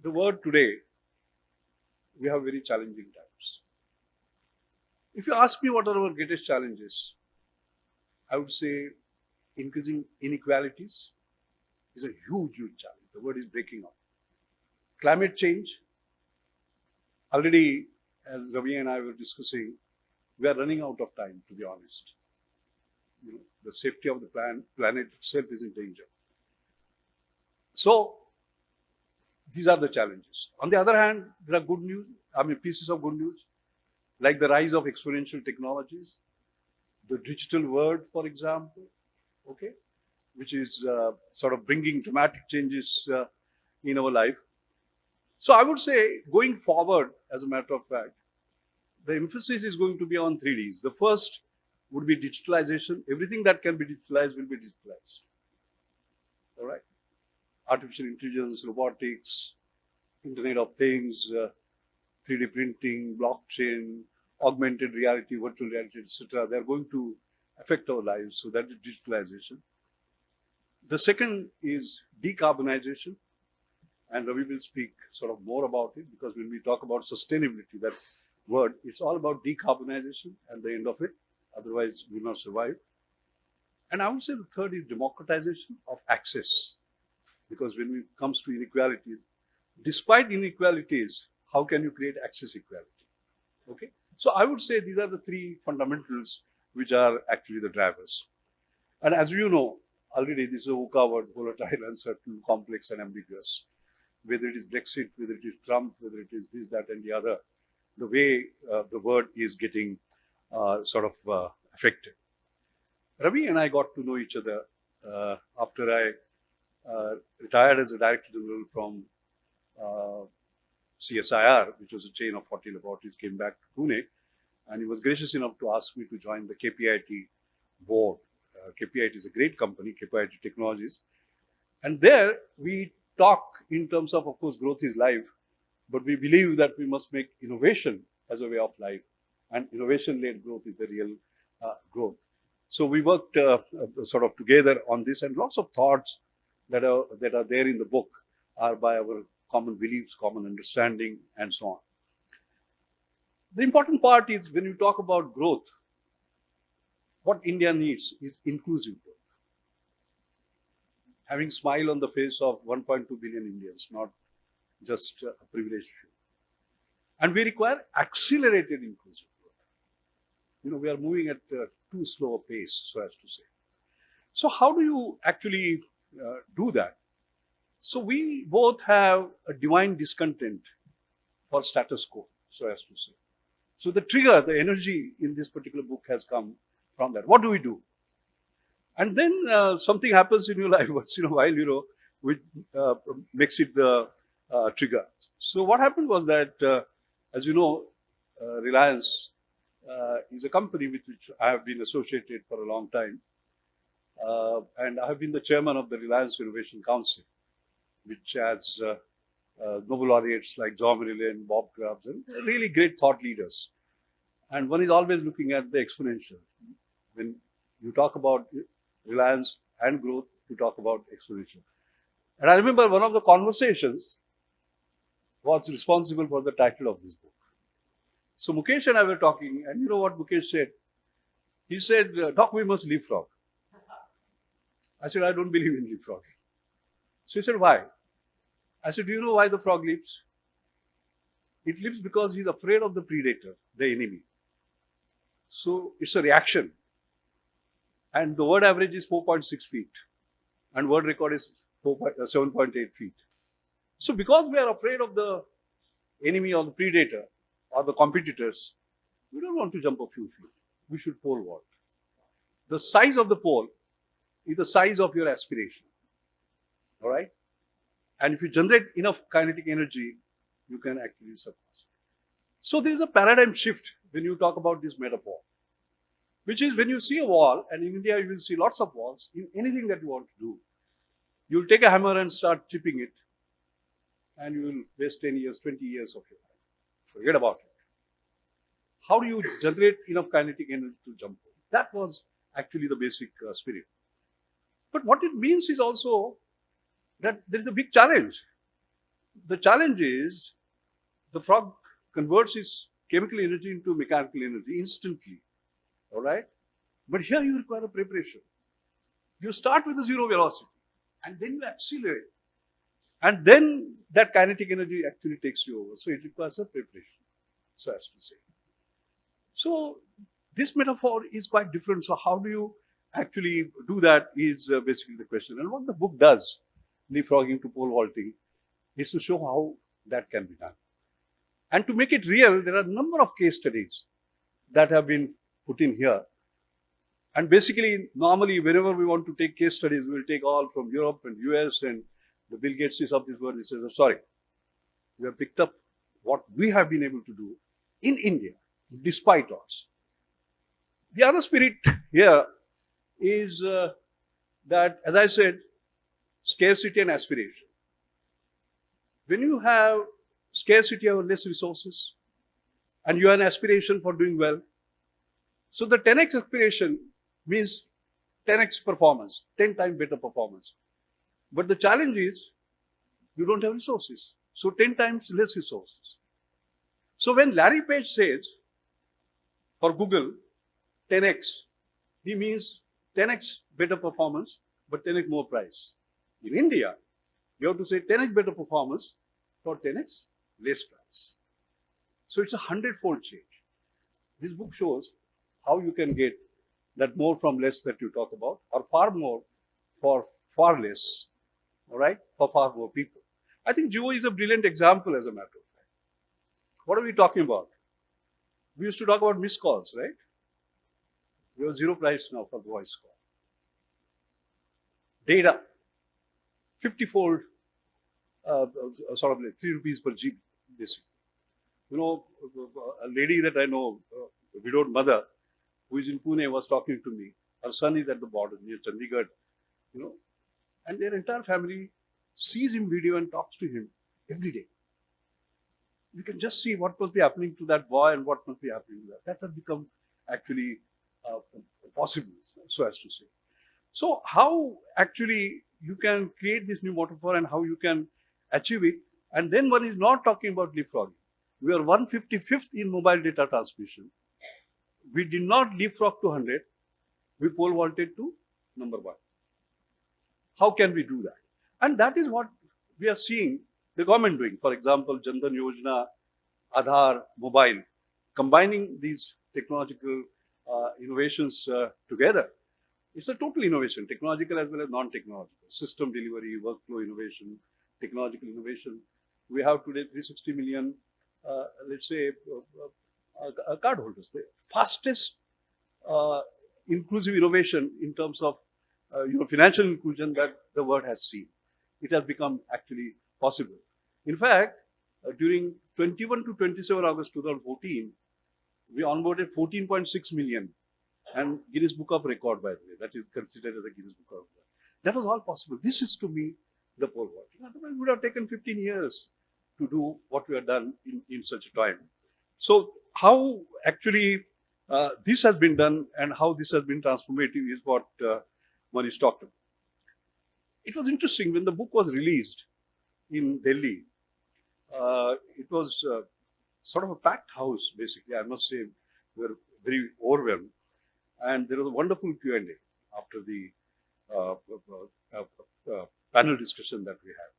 the world today, we have very challenging times. If you ask me what are our greatest challenges, I would say increasing inequalities is a huge, huge challenge. The world is breaking up. Climate change, already as Ravi and I were discussing, we are running out of time, to be honest. The safety of the planet itself is in danger. So, these are the challenges. On the other hand, there are good news, pieces of good news, like the rise of exponential technologies, the digital world, for example, okay, which is sort of bringing dramatic changes in our life. So I would say, going forward, as a matter of fact, the emphasis is going to be on 3Ds. The first would be digitalization. Everything that can be digitalized will be digitalized. All right? Artificial intelligence, robotics, Internet of Things, 3D printing, blockchain, augmented reality, virtual reality, etc. They are going to affect our lives. So that is digitalization. The second is decarbonization. And Ravi will speak sort of more about it, because when we talk about sustainability, that word, it's all about decarbonization and the end of it. Otherwise, we will not survive. And I would say the third is democratization of access. Because when it comes to inequalities, despite inequalities, how can you create access equality? Okay? So I would say these are the three fundamentals which are actually the drivers. And as you know, already this is a VUCA word, volatile, uncertain, complex, and ambiguous. Whether it is Brexit, whether it is Trump, whether it is this, that, and the other, the way the word is getting affected. Ravi and I got to know each other after I retired as a director general from CSIR, which was a chain of 40 laboratories, came back to Pune, and he was gracious enough to ask me to join the KPIT board. KPIT is a great company, KPIT Technologies. And there we talk in terms of course, growth is life, but we believe that we must make innovation as a way of life, and innovation-led growth is the real growth. So we worked sort of together on this, and lots of thoughts that are there in the book are by our common beliefs, common understanding, and so on. The important part is when you talk about growth, what India needs is inclusive growth. Having smile on the face of 1.2 billion Indians, not just a privileged few. And we require accelerated inclusive growth. We are moving at too slow a pace, so as to say. So how do you actually do that? So we both have a divine discontent for status quo, so as to say. So the trigger, the energy in this particular book has come from that. What do we do? And then something happens in your life once in a while, which makes it the trigger. So what happened was that, as you know, Reliance is a company with which I have been associated for a long time. And I have been the chairman of the Reliance Innovation Council, which has Nobel laureates like John Marillion, Bob Grubbs, and really great thought leaders. And one is always looking at the exponential. When you talk about Reliance and growth, you talk about exponential. And I remember one of the conversations was responsible for the title of this book. So Mukesh and I were talking, and you know what Mukesh said? He said, "Doc, we must leapfrog." I said, "I don't believe in leapfrogging." So he said, "Why?" I said, "Do you know why the frog leaps? It leaps because he's afraid of the predator, the enemy. So it's a reaction. And the world average is 4.6 feet. And world record is 7.8 feet. So because we are afraid of the enemy or the predator or the competitors, we don't want to jump a few feet. We should pole vault. The size of the pole is the size of your aspiration. All right? And if you generate enough kinetic energy, you can actually surpass. So there is a paradigm shift when you talk about this metaphor, which is when you see a wall, and in India you will see lots of walls, in anything that you want to do, you'll take a hammer and start chipping it, and you will waste 10 years, 20 years of your life. Forget about it. How do you generate enough kinetic energy to jump over? That was actually the basic spirit. But what it means is also that there is a big challenge. The challenge is the frog converts its chemical energy into mechanical energy instantly. All right? But here you require a preparation. You start with a zero velocity and then you accelerate. And then that kinetic energy actually takes you over. So it requires a preparation, so as to say. So this metaphor is quite different. So how do you actually do that is basically the question. And what the book does, leapfrogging to pole vaulting, is to show how that can be done. And to make it real, there are a number of case studies that have been put in here. And basically, normally, whenever we want to take case studies, we will take all from Europe and US and the Bill Gates of this world. He says, oh, sorry, we have picked up what we have been able to do in India, despite odds. The other spirit here is that, as I said, scarcity and aspiration. When you have scarcity or less resources, and you have an aspiration for doing well, so the 10x aspiration means 10x performance, 10 times better performance. But the challenge is you don't have resources, so 10 times less resources. So when Larry Page says for Google 10x, he means 10x better performance, but 10x more price. In India, you have to say 10x better performance for 10x less price. So it's a 100-fold change. This book shows how you can get that more from less that you talk about, or far more for far less, all right, for far more people. I think Jio is a brilliant example, as a matter of fact. What are we talking about? We used to talk about missed calls, right? We have zero price now for voice call. Data, 50-fold, sort of like 3 rupees per GB, basically. You know, a lady that I know, a widowed mother, who is in Pune, was talking to me. Her son is at the border near Chandigarh, you know, and their entire family sees him video and talks to him every day. You can just see what must be happening to that boy and what must be happening to that. That has become actually possible, so as to say. So how actually you can create this new metaphor and how you can achieve it. And then one is not talking about leapfrogging. We are 155th in mobile data transmission. We did not leapfrog to 100. We pole vaulted to number 1. How can we do that? And that is what we are seeing the government doing. For example, Jan Dhan Yojana, Aadhaar, mobile, combining these technological innovations together. It's a total innovation, technological as well as non-technological. System delivery, workflow innovation, technological innovation. We have today 360 million, let's say, cardholders. The fastest inclusive innovation in terms of financial inclusion that the world has seen. It has become actually possible. In fact, during 21 to 27 August 2014, we onboarded 14.6 million, and Guinness Book of Record, by the way, that is considered as a Guinness Book of Record. That was all possible. This is, to me, the pole vaulting. Otherwise, it would have taken 15 years to do what we have done in such a time. So how actually this has been done and how this has been transformative is what Manish talked about. It was interesting when the book was released in Delhi. It was sort of a packed house, basically. I must say, we were very overwhelmed. And there was a wonderful Q&A after the panel discussion that we had.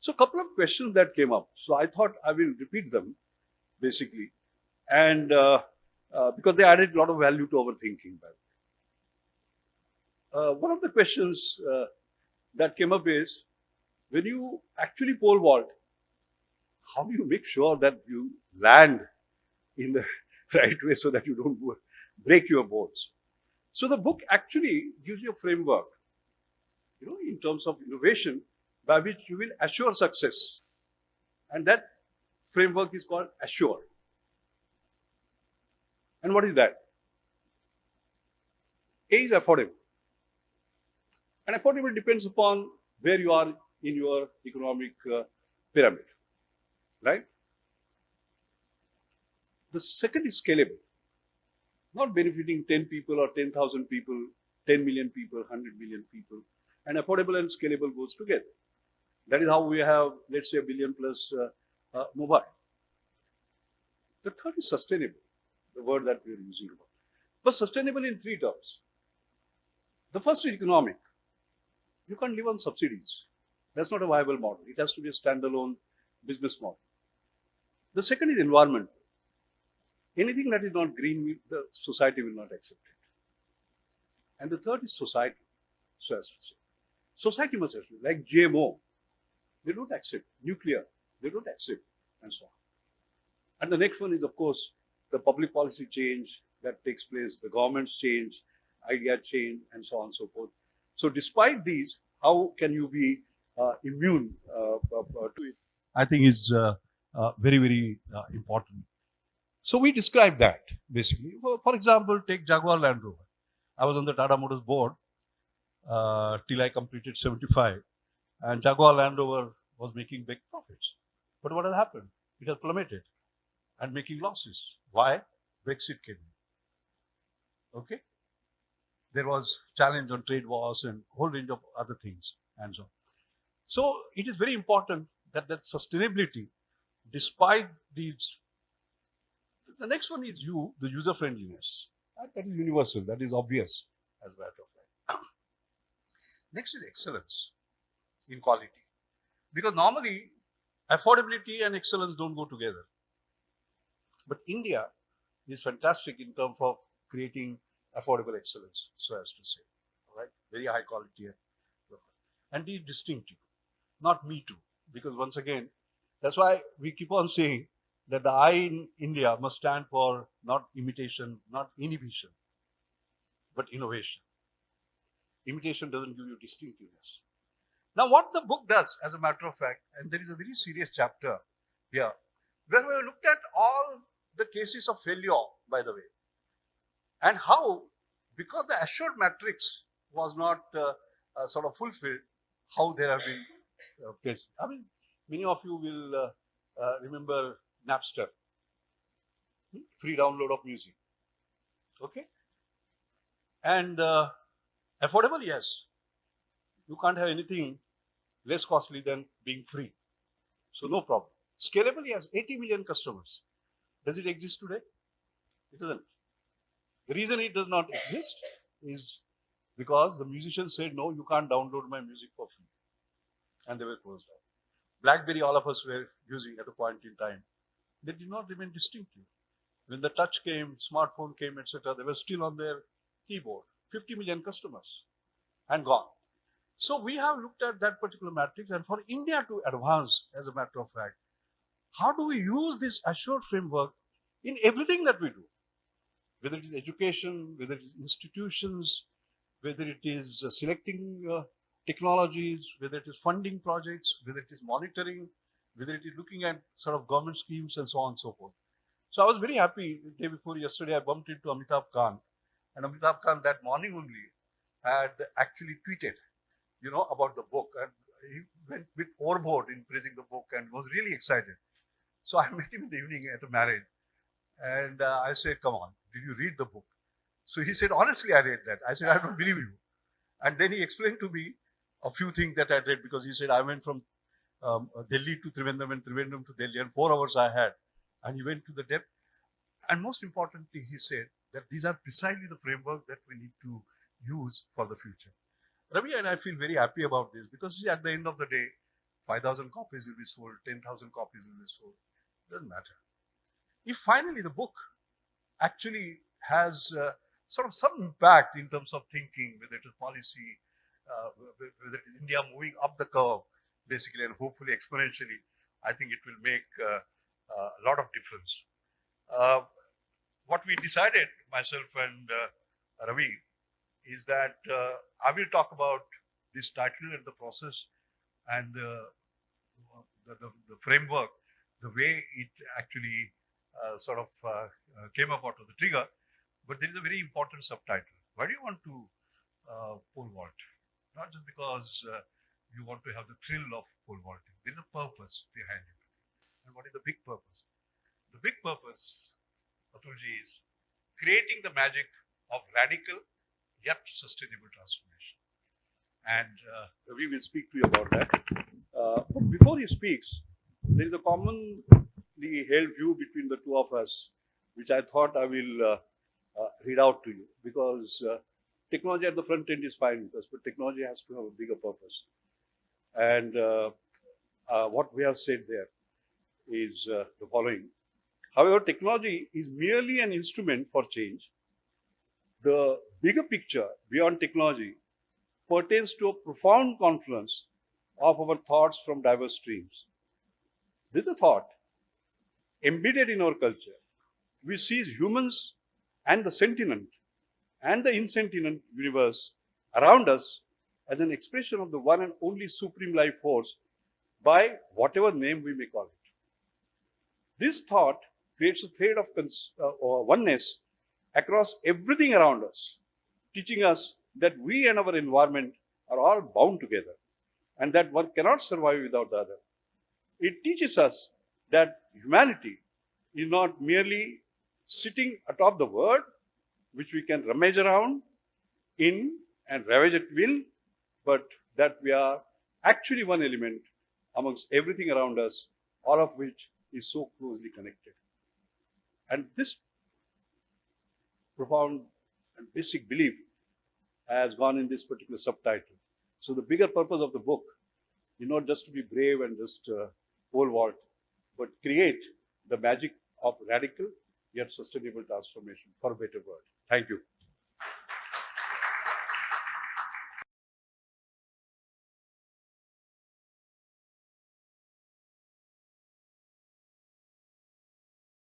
So a couple of questions that came up. So I thought I will repeat them, basically. And because they added a lot of value to our thinking. One of the questions that came up is, when you actually pole vault, how do you make sure that you land in the right way so that you don't break your bones? So the book actually gives you a framework, in terms of innovation, by which you will assure success. And that framework is called Assure. And what is that? A is affordable. And affordable depends upon where you are in your economic pyramid, right? The second is scalable. Not benefiting 10 people or 10,000 people, 10 million people, 100 million people. And affordable and scalable goes together. That is how we have, let's say, a billion plus mobile. The third is sustainable, the word that we are using about. But sustainable in three terms. The first is economic. You can't live on subsidies. That's not a viable model. It has to be a standalone business model. The second is environmental. Anything that is not green, the society will not accept it. And the third is society, so as to say. Society must accept, like GMO, they don't accept. Nuclear, they don't accept, and so on. And the next one is, of course, the public policy change that takes place, the government's change, idea change, and so on and so forth. So despite these, how can you be immune to it? I think is very, very important. So we describe that, basically. For example, take Jaguar Land Rover. I was on the Tata Motors board till I completed 75. And Jaguar Land Rover was making big profits. But what has happened? It has plummeted and making losses. Why? Brexit came in. Okay? There was challenge on trade wars and a whole range of other things and so on. So it is very important that sustainability, despite these, the next one is the user friendliness. That is universal, that is obvious as a matter of fact. Next is excellence in quality. Because normally affordability and excellence don't go together. But India is fantastic in terms of creating affordable excellence, so as to say, right? Very high quality and be distinctive, not me too. Because once again, that's why we keep on saying that the I in India must stand for not imitation, not inhibition, but innovation. Imitation doesn't give you distinctiveness. Now, what the book does, as a matter of fact, and there is a very serious chapter here, where we looked at all the cases of failure, by the way, and how, because the assured matrix was not sort of fulfilled, how there have been cases. I mean, many of you will remember Napster, free download of music, okay? And affordable, yes. You can't have anything less costly than being free. So no problem. Scalable, yes, 80 million customers. Does it exist today? It doesn't. The reason it does not exist is because the musicians said, no, you can't download my music for free. And they were closed down. BlackBerry, all of us were using at a point in time. They did not remain distinctive. When the touch came, smartphone came, etc., they were still on their keyboard. 50 million customers and gone. So we have looked at that particular matrix, and for India to advance, as a matter of fact, how do we use this assured framework in everything that we do? Whether it is education, whether it is institutions, whether it is selecting technologies, whether it is funding projects, whether it is monitoring, whether it is looking at sort of government schemes and so on and so forth. So I was very happy the day before yesterday, I bumped into Amitabh Khan, and Amitabh Khan that morning only had actually tweeted, about the book, and he went a bit overboard in praising the book and was really excited. So I met him in the evening at a marriage, and I said, come on, did you read the book? So he said, honestly, I read that. I said, I don't believe you. And then he explained to me a few things that I read, because he said, I went from Delhi to Trivandrum and Trivandrum to Delhi, and 4 hours I had. And he went to the depth. And most importantly, he said that these are precisely the framework that we need to use for the future. Ravi and I feel very happy about this, because at the end of the day, 5,000 copies will be sold, 10,000 copies will be sold. Doesn't matter. If finally the book actually has sort of some impact in terms of thinking, whether it is policy, whether it is India moving up the curve, basically, and hopefully exponentially, I think it will make a lot of difference. What we decided, myself and Ravi, is that I will talk about this title and the process and the framework, the way it actually sort of came up out of the trigger. But there is a very important subtitle. Why do you want to pole vault? Not just because you want to have the thrill of pole vaulting. There is a purpose behind it. And what is the big purpose? The big purpose, Atulji, is creating the magic of radical yet sustainable transformation. and Ravi will speak to you about that. But before he speaks, there is a commonly held view between the two of us, which I thought I will read out to you, because technology at the front end is fine with us, but technology has to have a bigger purpose. And what we have said there is the following. However, technology is merely an instrument for change. The bigger picture beyond technology pertains to a profound confluence of our thoughts from diverse streams. This is a thought embedded in our culture. We see humans and the sentient and the insentient universe around us as an expression of the one and only supreme life force, by whatever name we may call it. This thought creates a thread of oneness across everything around us, teaching us that we and our environment are all bound together and that one cannot survive without the other. It teaches us that humanity is not merely sitting atop the world, which we can rummage around in and ravage at will, but that we are actually one element amongst everything around us, all of which is so closely connected. And this profound and basic belief has gone in this particular subtitle. So the bigger purpose of the book is not just to be brave and just pole vault, but create the magic of radical yet sustainable transformation for a better world. Thank you.